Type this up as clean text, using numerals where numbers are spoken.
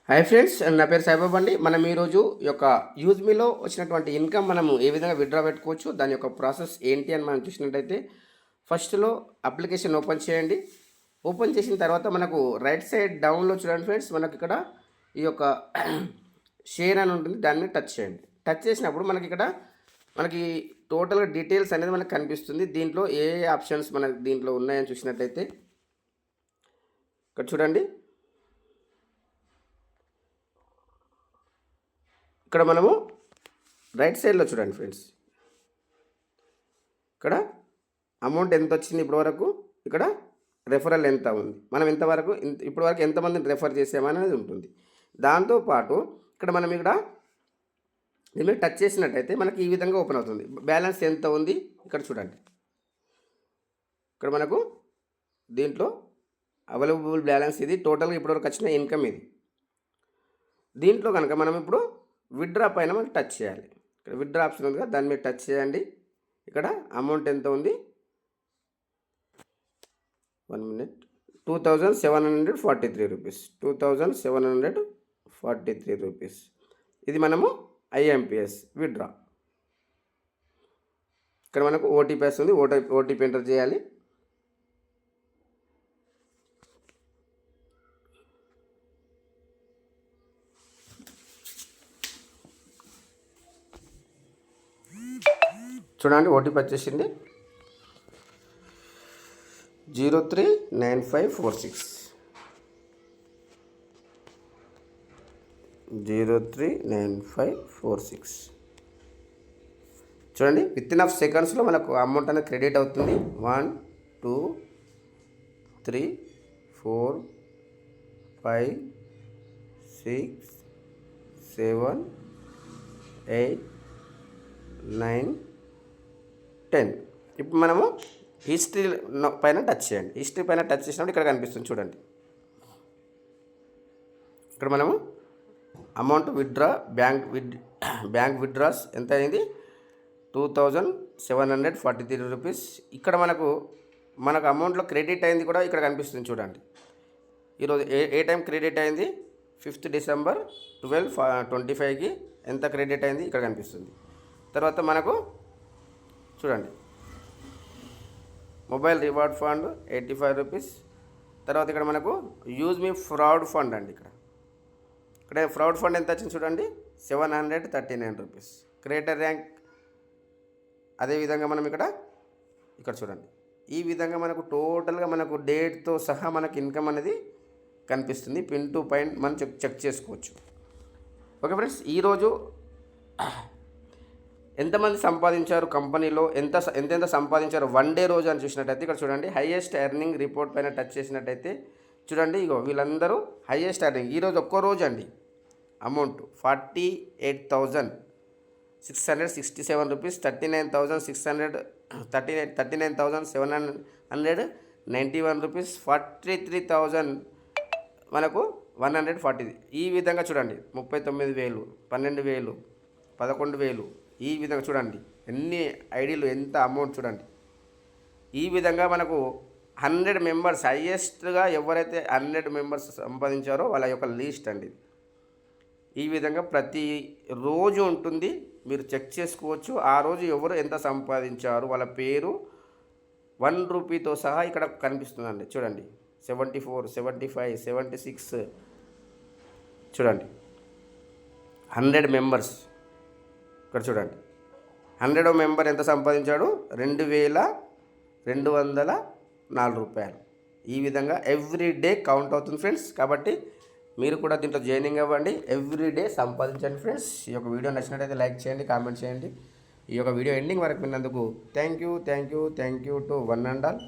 Hi friends, నా పేరు సాయిబాబా అండి. మనం ఈరోజు యొక్క యూజ్ మీలో వచ్చినటువంటి ఇన్కమ్ మనము ఏ విధంగా విత్డ్రా పెట్టుకోవచ్చు, దాని యొక్క ప్రాసెస్ ఏంటి అని మనం చూసినట్టయితే ఫస్ట్లో అప్లికేషన్ ఓపెన్ చేయండి. ఓపెన్ చేసిన తర్వాత మనకు రైట్ సైడ్ డౌన్లో చూడండి ఫ్రెండ్స్, మనకి ఇక్కడ ఈ యొక్క షేర్ అని ఉంటుంది, దాన్ని టచ్ చేయండి. టచ్ చేసినప్పుడు మనకి టోటల్గా డీటెయిల్స్ అనేది మనకు కనిపిస్తుంది. దీంట్లో ఏ ఆప్షన్స్ మనకి దీంట్లో ఉన్నాయని చూసినట్టయితే ఇక్కడ చూడండి. ఇక్కడ మనము రైట్ సైడ్లో చూడండి ఫ్రెండ్స్, ఇక్కడ అమౌంట్ ఎంత వచ్చింది ఇప్పటివరకు, ఇక్కడ రెఫరల్ ఎంత ఉంది, మనం ఎంతవరకు ఇప్పటివరకు ఎంతమందిని రెఫర్ చేసామనేది ఉంటుంది. దాంతోపాటు ఇక్కడ దీని మీద టచ్ చేసినట్టయితే మనకి ఈ విధంగా ఓపెన్ అవుతుంది. బ్యాలెన్స్ ఎంత ఉంది ఇక్కడ చూడండి. ఇక్కడ మనకు దీంట్లో అవైలబుల్ బ్యాలెన్స్ ఇది, టోటల్గా ఇప్పటివరకు వచ్చిన ఇన్కమ్ ఇది. దీంట్లో కనుక మనం ఇప్పుడు విత్డ్రా పైన మనం టచ్ చేయాలి. ఇక్కడ విత్డ్రా ఆప్షన్ ఉంది కదా, దాని మీద టచ్ చేయండి. ఇక్కడ అమౌంట్ ఎంత ఉంది, 1 minute, 2743 రూపీస్, 2743 రూపీస్. ఇది మనము ఐఎంపిఎస్ విత్డ్రా. ఇక్కడ మనకు ఓటీపీ వస్తుంది, ఓటీపీ ఎంటర్ చేయాలి. చూడండి, ఓటీపీ వచ్చేసింది 039546, 039546. చూడండి, విత్ ఇన్ ఆఫ్ సెకండ్స్లో మనకు అమౌంట్ అనేది క్రెడిట్ అవుతుంది. 1 2 3 4 5 6 7 8 9 10. ఇప్పుడు మనము హిస్టరీ పైన టచ్ చేయండి. హిస్టరీ పైన టచ్ చేసినప్పుడు ఇక్కడ కనిపిస్తుంది చూడండి. ఇక్కడ మనము అమౌంట్ విత్డ్రా బ్యాంక్ విత్డ్రాస్ ఎంత అయింది, 2743 రూపీస్. ఇక్కడ మనకు అమౌంట్లో క్రెడిట్ అయింది కూడా ఇక్కడ కనిపిస్తుంది చూడండి. ఈరోజు ఏ టైం క్రెడిట్ అయింది, 5th December 12:25కి ఎంత క్రెడిట్ అయింది ఇక్కడ కనిపిస్తుంది. తర్వాత మనకు చూడండి, మొబైల్ రివార్డ్ ఫండ్ 85 రూపీస్. తర్వాత ఇక్కడ మనకు యూజ్ మీ ఫ్రాడ్ ఫండ్ అండి. ఇక్కడ ఫ్రాడ్ ఫండ్ ఎంత వచ్చింది చూడండి, 739 రూపీస్. క్రియేటర్ ర్యాంక్ అదేవిధంగా మనం ఇక్కడ చూడండి, ఈ విధంగా మనకు టోటల్గా మనకు డేట్తో సహా మనకు ఇన్కమ్ అనేది కనిపిస్తుంది. పిన్ టు పాయింట్ మనం చెక్ చేసుకోవచ్చు. ఓకే ఫ్రెండ్స్, ఈరోజు ఎంతమంది సంపాదించారు కంపెనీలో, ఎంతెంత సంపాదించారు వన్ డే రోజు అని చూసినట్టయితే ఇక్కడ చూడండి, హైయెస్ట్ ఎర్నింగ్ రిపోర్ట్ పైన టచ్ చేసినట్టయితే చూడండి, ఇగో వీళ్ళందరూ హైయెస్ట్ ఎర్నింగ్ ఈరోజు ఒక్కో రోజు అండి. అమౌంట్ 48,667 రూపీస్, 39,791 రూపీస్, 43,000 మనకు 140. ఈ విధంగా చూడండి, 39,000, 12,000, 11,000, ఈ విధంగా చూడండి ఎన్ని ఐడీలు, ఎంత అమౌంట్ చూడండి. ఈ విధంగా మనకు 100 మెంబర్స్ హైయెస్ట్గా ఎవరైతే 100 మెంబర్స్ సంపాదించారో వాళ్ళ యొక్క లిస్ట్ అండి. ఈ విధంగా ప్రతి రోజు ఉంటుంది, మీరు చెక్ చేసుకోవచ్చు. ఆ రోజు ఎవరు ఎంత సంపాదించారు వాళ్ళ పేరు 1 రూపీతో సహా ఇక్కడ కనిపిస్తుందండి. చూడండి 74, 75, 76 చూడండి. 100 మెంబర్స్ ఇక్కడ చూడండి, 100వ మెంబర్ ఎంత సంపాదించాడు, 2,204 రూపాయలు. ఈ విధంగా ఎవ్రీడే కౌంట్ అవుతుంది ఫ్రెండ్స్. కాబట్టి మీరు కూడా దీంట్లో జాయినింగ్ అవ్వండి, ఎవ్రీడే సంపాదించండి ఫ్రెండ్స్. ఈ యొక్క వీడియో నచ్చినట్టయితే లైక్ చేయండి, కామెంట్ చేయండి. ఈ యొక్క వీడియో ఎండింగ్ వరకు విన్నందుకు thank you to one and all.